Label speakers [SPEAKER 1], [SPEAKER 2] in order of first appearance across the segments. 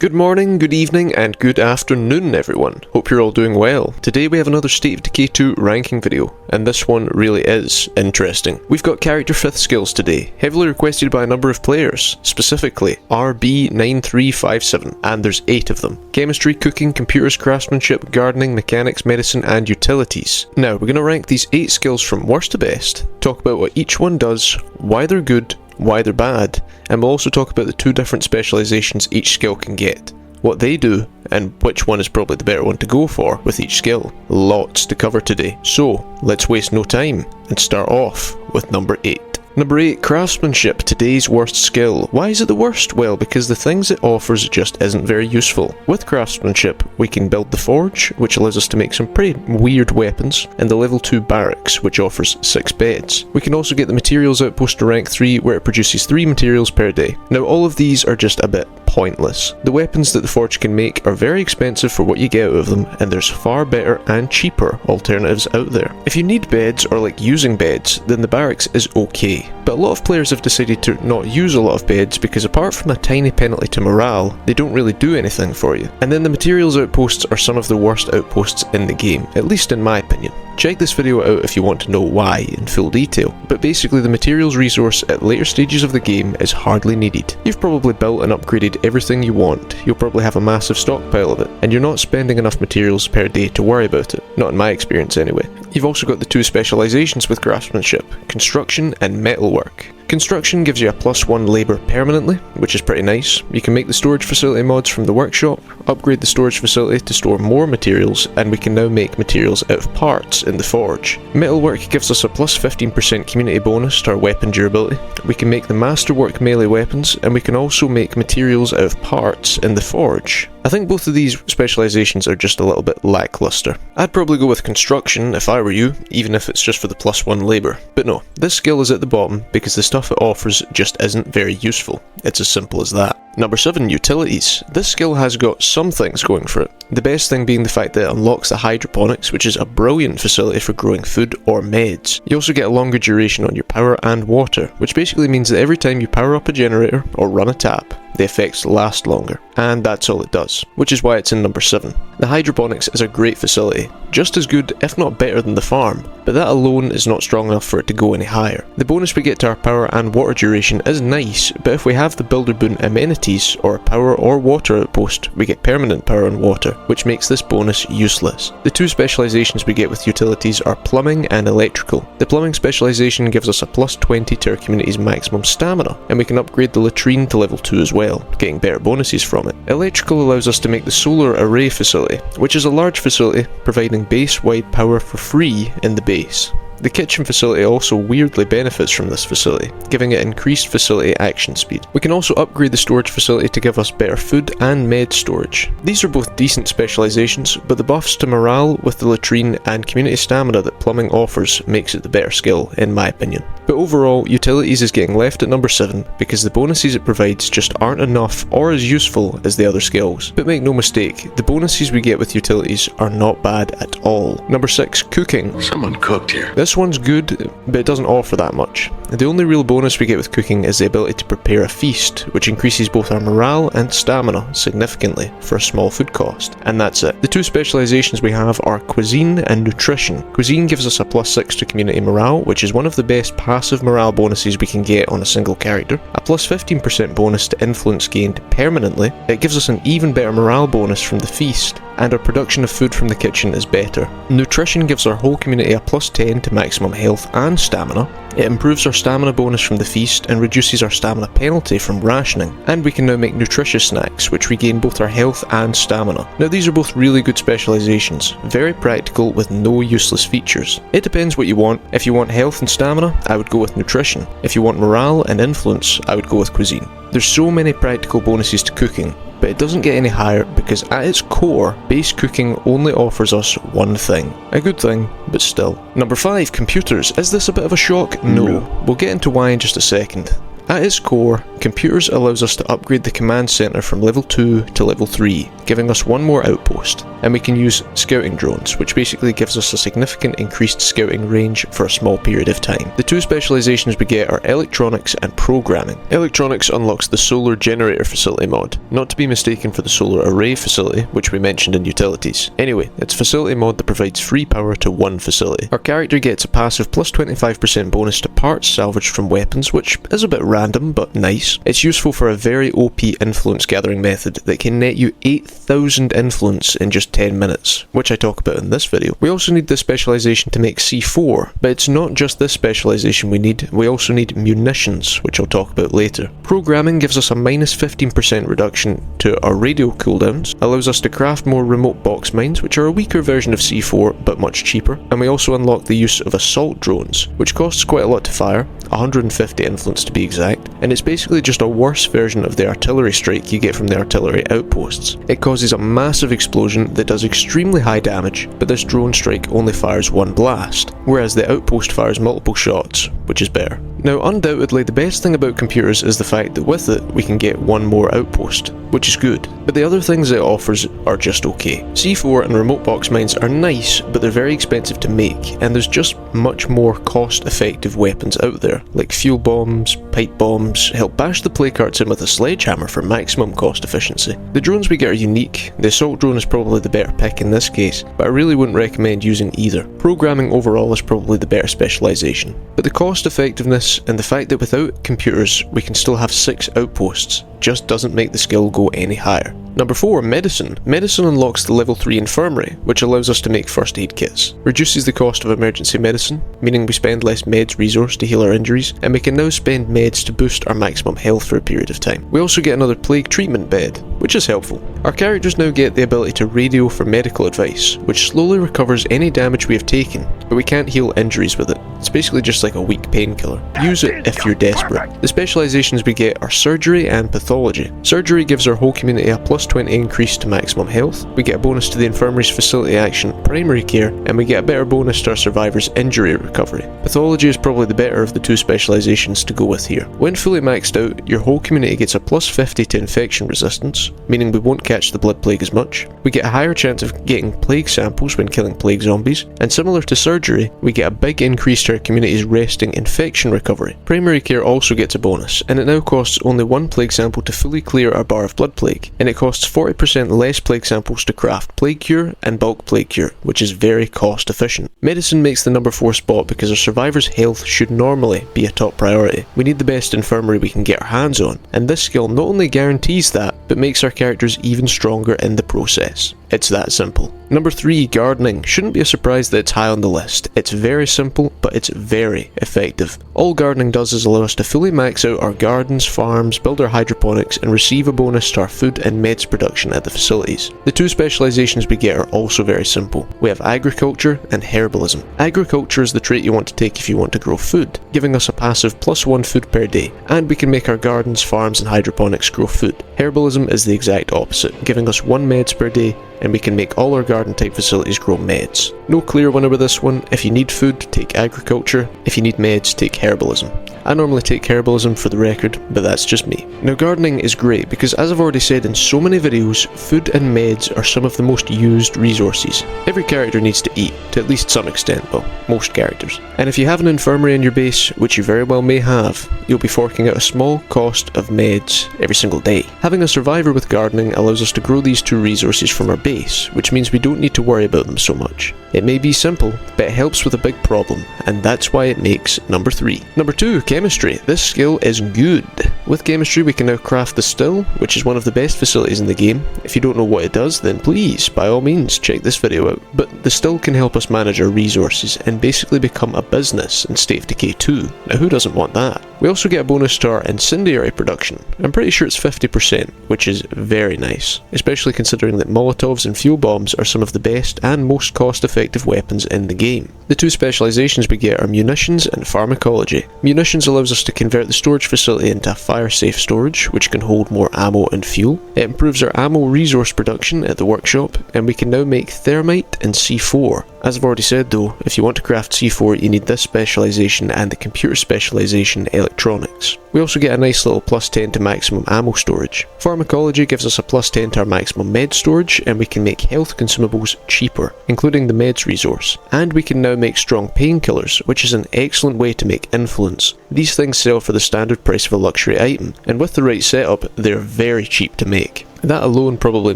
[SPEAKER 1] Good morning, good evening, and good afternoon everyone. Hope you're all doing well. Today we have another State of Decay 2 ranking video, and this one really is interesting. We've got character 5th skills today, heavily requested by a number of players, specifically RB9357, and there's 8 of them. Chemistry, cooking, computers, craftsmanship, gardening, mechanics, medicine, and utilities. Now, we're going to rank these 8 skills from worst to best, talk about what each one does, why they're good, why they're bad, and we'll also talk about the 2 different specializations each skill can get, what they do, and which one is probably the better one to go for with each skill. Lots to cover today, so let's waste no time and start off with number 8. Number 8, craftsmanship, today's worst skill. Why is it the worst? Well, because the things it offers just isn't very useful. With craftsmanship, we can build the forge, which allows us to make some pretty weird weapons, and the level 2 barracks, which offers 6 beds. We can also get the materials outpost to rank 3, where it produces 3 materials per day. Now, all of these are just a bit pointless. The weapons that the forge can make are very expensive for what you get out of them, and there's far better and cheaper alternatives out there. If you need beds or like using beds, then the barracks is okay. But a lot of players have decided to not use a lot of beds because apart from a tiny penalty to morale, they don't really do anything for you. And then the materials outposts are some of the worst outposts in the game, at least in my opinion. Check this video out if you want to know why in full detail, but basically the materials resource at later stages of the game is hardly needed. You've probably built and upgraded everything you want, you'll probably have a massive stockpile of it, and you're not spending enough materials per day to worry about it, not in my experience anyway. You've also got the 2 specializations with craftsmanship, construction and metalwork. Construction gives you a +1 labour permanently, which is pretty nice. You can make the storage facility mods from the workshop, upgrade the storage facility to store more materials, and we can now make materials out of parts in the forge. Metalwork gives us a +15% community bonus to our weapon durability. We can make the masterwork melee weapons, and we can also make materials out of parts in the forge. I think both of these specializations are just a little bit lackluster. I'd probably go with construction if I were you, even if it's just for the +1 labour. But no, this skill is at the bottom because the stuff it offers just isn't very useful. It's as simple as that. Number 7, utilities. This skill has got some things going for it. The best thing being the fact that it unlocks the hydroponics, which is a brilliant facility for growing food or meds. You also get a longer duration on your power and water, which basically means that every time you power up a generator or run a tap, the effects last longer. And that's all it does, which is why it's in number 7. The hydroponics is a great facility, just as good if not better than the farm, but that alone is not strong enough for it to go any higher. The bonus we get to our power and water duration is nice, but if we have the Builder Boon amenities or a power or water outpost, we get permanent power and water, which makes this bonus useless. The 2 specializations we get with utilities are plumbing and electrical. The plumbing specialization gives us a +20 to our community's maximum stamina, and we can upgrade the latrine to level 2 as well, getting better bonuses from it. Electrical allows us to make the solar array facility, which is a large facility providing base-wide power for free in the base. The kitchen facility also weirdly benefits from this facility, giving it increased facility action speed. We can also upgrade the storage facility to give us better food and med storage. These are both decent specializations, but the buffs to morale with the latrine and community stamina that plumbing offers makes it the better skill, in my opinion. But overall, utilities is getting left at number 7 because the bonuses it provides just aren't enough or as useful as the other skills. But make no mistake, the bonuses we get with utilities are not bad at all. Number 6, cooking.
[SPEAKER 2] Someone cooked here.
[SPEAKER 1] This one's good, but it doesn't offer that much. The only real bonus we get with cooking is the ability to prepare a feast, which increases both our morale and stamina significantly for a small food cost. And that's it. The 2 specializations we have are cuisine and nutrition. Cuisine gives us a +6 to community morale, which is one of the best passive morale bonuses we can get on a single character. A +15% bonus to influence gained permanently. It gives us an even better morale bonus from the feast, and our production of food from the kitchen is better. Nutrition gives our whole community a +10 to maximum health and stamina. It improves our stamina bonus from the feast and reduces our stamina penalty from rationing. And we can now make nutritious snacks, which regain both our health and stamina. Now these are both really good specializations, very practical with no useless features. It depends what you want. If you want health and stamina, I would go with nutrition. If you want morale and influence, I would go with cuisine. There's so many practical bonuses to cooking, but it doesn't get any higher because at its core, base cooking only offers us one thing. A good thing, but still. Number 5, computers. Is this a bit of a shock? No. We'll get into why in just a second. At its core, computers allows us to upgrade the command center from level 2 to level 3, giving us one more outpost, and we can use scouting drones, which basically gives us a significant increased scouting range for a small period of time. The two specializations we get are electronics and programming. Electronics unlocks the solar generator facility mod, not to be mistaken for the solar array facility, which we mentioned in utilities. Anyway, it's a facility mod that provides free power to one facility. Our character gets a passive plus 25% bonus to parts salvaged from weapons, which is a bit random but nice. It's useful for a very OP influence gathering method that can net you 8,000 influence in just 10 minutes, which I talk about in this video. We also need this specialization to make C4, but it's not just this specialization we also need munitions, which I'll talk about later. Programming gives us a minus 15% reduction to our radio cooldowns, allows us to craft more remote box mines, which are a weaker version of C4 but much cheaper, and we also unlock the use of assault drones, which costs quite a lot to fire, 150 influence to be exact, and it's basically just a worse version of the artillery strike you get from the artillery outposts. It causes a massive explosion that does extremely high damage, but this drone strike only fires one blast, whereas the outpost fires multiple shots, which is better. Now, undoubtedly the best thing about computers is the fact that with it we can get one more outpost, which is good, but the other things it offers are just okay. C4 and remote box mines are nice, but they're very expensive to make, and there's just much more cost-effective weapons out there, like fuel bombs, pipe bombs, help bash the play carts in with a sledgehammer for maximum cost efficiency. The drones we get are unique. The assault drone is probably the better pick in this case, but I really wouldn't recommend using either. Programming overall is probably the better specialization, but the cost effectiveness and the fact that without computers we can still have 6 outposts just doesn't make the skill go any higher. Number 4, medicine. Medicine unlocks the level 3 infirmary, which allows us to make first aid kits. Reduces the cost of emergency medicine, meaning we spend less meds resource to heal our injuries, and we can now spend meds to boost our maximum health for a period of time. We also get another plague treatment bed, which is helpful. Our characters now get the ability to radio for medical advice, which slowly recovers any damage we have taken, but we can't heal injuries with it. It's basically just like a weak painkiller. Use it if you're desperate. The specializations we get are surgery and pathology. Surgery gives our whole community a plus 20 increase to maximum health, we get a bonus to the infirmary's facility action primary care, and we get a better bonus to our survivor's injury recovery. Pathology is probably the better of the two specializations to go with here. When fully maxed out, your whole community gets a plus 50 to infection resistance, meaning we won't catch the blood plague as much. We get a higher chance of getting plague samples when killing plague zombies, and similar to surgery, we get a big increase to our community's resting infection recovery. Primary care also gets a bonus, and it now costs only one plague sample to fully clear our bar of blood plague, and it costs 40% less plague samples to craft plague cure and bulk plague cure, which is very cost efficient. Medicine makes the number 4 spot because our survivor's health should normally be a top priority. We need the best infirmary we can get our hands on, and this skill not only guarantees that, but makes our characters even stronger in the process. It's that simple. Number 3, gardening. Shouldn't be a surprise that it's high on the list. It's very simple, but it's very effective. All gardening does is allow us to fully max out our gardens, farms, build our hydroponics, and receive a bonus to our food and meds production at the facilities. The two specializations we get are also very simple. We have agriculture and herbalism. Agriculture is the trait you want to take if you want to grow food, giving us a passive +1 food per day, and we can make our gardens, farms, and hydroponics grow food. Herbalism is the exact opposite, giving us 1 meds per day, and we can make all our garden type facilities grow meds. No clear winner with this one. If you need food, take agriculture. If you need meds, take herbalism. I normally take herbalism for the record, but that's just me. Now gardening is great because, as I've already said in so many videos, food and meds are some of the most used resources. Every character needs to eat, to at least some extent, well, most characters. And if you have an infirmary in your base, which you very well may have, you'll be forking out a small cost of meds every single day. Having a survivor with gardening allows us to grow these two resources from our base, which means we don't need to worry about them so much. It may be simple, but it helps with a big problem, and that's why it makes number 3. Number 2, chemistry. This skill is good. With chemistry we can now craft the still, which is one of the best facilities in the game. If you don't know what it does, then please, by all means, check this video out. But the still can help us manage our resources and basically become a business in State of Decay 2. Now who doesn't want that? We also get a bonus to our incendiary production. I'm pretty sure it's 50%, which is very nice, especially considering that Molotovs and fuel bombs are some of the best and most cost-effective weapons in the game. The two specializations we get are munitions and pharmacology. Munitions allows us to convert the storage facility into a fire-safe storage, which can hold more ammo and fuel. It improves our ammo resource production at the workshop, and we can now make thermite and C4, As I've already said though, if you want to craft C4 you need this specialisation and the computer specialisation electronics. We also get a nice little plus 10 to maximum ammo storage. Pharmacology gives us a plus 10 to our maximum med storage, and we can make health consumables cheaper, including the meds resource. And we can now make strong painkillers, which is an excellent way to make influence. These things sell for the standard price of a luxury item, and with the right setup, they're very cheap to make. That alone probably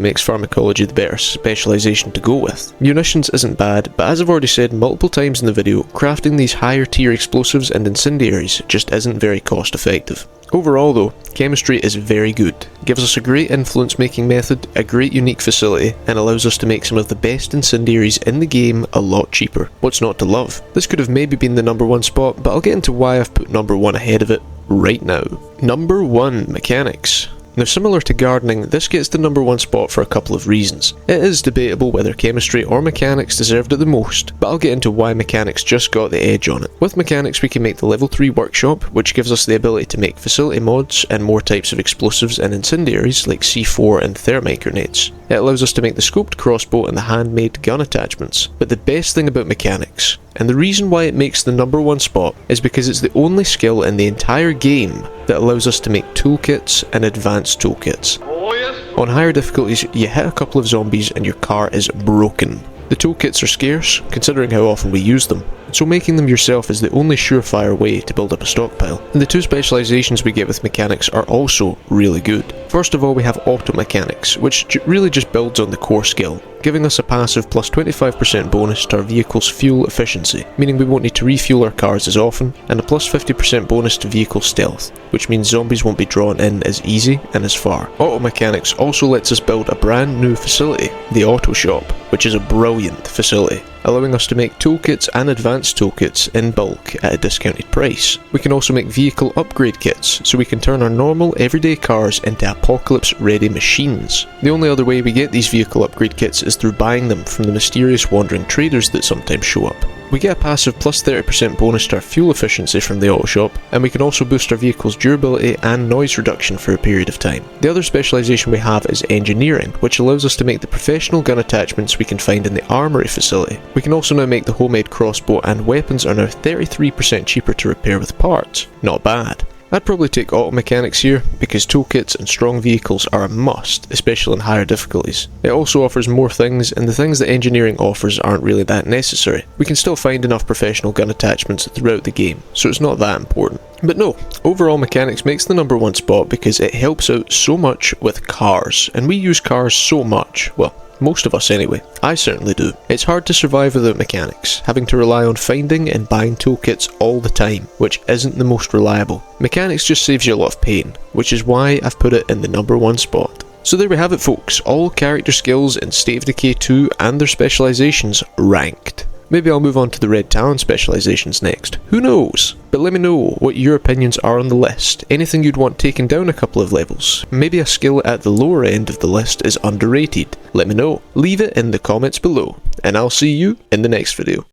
[SPEAKER 1] makes pharmacology the better specialisation to go with. Munitions isn't bad, but as I've already said multiple times in the video, crafting these higher tier explosives and incendiaries just isn't very cost effective. Overall though, chemistry is very good, gives us a great influence making method, a great unique facility, and allows us to make some of the best incendiaries in the game a lot cheaper. What's not to love? This could have maybe been the number 1 spot, but I'll get into why I've put number 1 ahead of it right now. Number 1, mechanics. Now similar to gardening, this gets the number 1 spot for a couple of reasons. It is debatable whether chemistry or mechanics deserved it the most, but I'll get into why mechanics just got the edge on it. With mechanics we can make the level 3 workshop, which gives us the ability to make facility mods and more types of explosives and incendiaries like C4 and thermite grenades. It allows us to make the scoped crossbow and the handmade gun attachments. But the best thing about mechanics, and the reason why it makes the number 1 spot, is because it's the only skill in the entire game that allows us to make toolkits and advanced toolkits.
[SPEAKER 2] Oh, yes.
[SPEAKER 1] On higher difficulties, you hit a couple of zombies and your car is broken. The toolkits are scarce, considering how often we use them, so making them yourself is the only surefire way to build up a stockpile. And the 2 specialisations we get with mechanics are also really good. First of all we have auto mechanics, which really just builds on the core skill, giving us a passive plus 25% bonus to our vehicle's fuel efficiency, meaning we won't need to refuel our cars as often, and a plus 50% bonus to vehicle stealth, which means zombies won't be drawn in as easy and as far. Auto mechanics also lets us build a brand new facility, the auto shop, which is a brilliant facility, allowing us to make toolkits and advanced toolkits in bulk at a discounted price. We can also make vehicle upgrade kits, so we can turn our normal everyday cars into apocalypse ready machines. The only other way we get these vehicle upgrade kits is through buying them from the mysterious wandering traders that sometimes show up. We get a passive plus 30% bonus to our fuel efficiency from the auto shop, and we can also boost our vehicle's durability and noise reduction for a period of time. The other specialisation we have is engineering, which allows us to make the professional gun attachments we can find in the armoury facility. We can also now make the homemade crossbow, and weapons are now 33% cheaper to repair with parts. Not bad. I'd probably take auto mechanics here, because toolkits and strong vehicles are a must, especially in higher difficulties. It also offers more things, and the things that engineering offers aren't really that necessary. We can still find enough professional gun attachments throughout the game, so it's not that important. But no, overall mechanics makes the number 1 spot because it helps out so much with cars, and we use cars so much, well, most of us anyway. I certainly do. It's hard to survive without mechanics, having to rely on finding and buying toolkits all the time, which isn't the most reliable. Mechanics just saves you a lot of pain, which is why I've put it in the number 1 spot. So there we have it folks, all character skills in State of Decay 2 and their specialisations ranked. Maybe I'll move on to the red talent specialisations next, who knows? But let me know what your opinions are on the list, anything you'd want taken down a couple of levels, maybe a skill at the lower end of the list is underrated, let me know, leave it in the comments below, and I'll see you in the next video.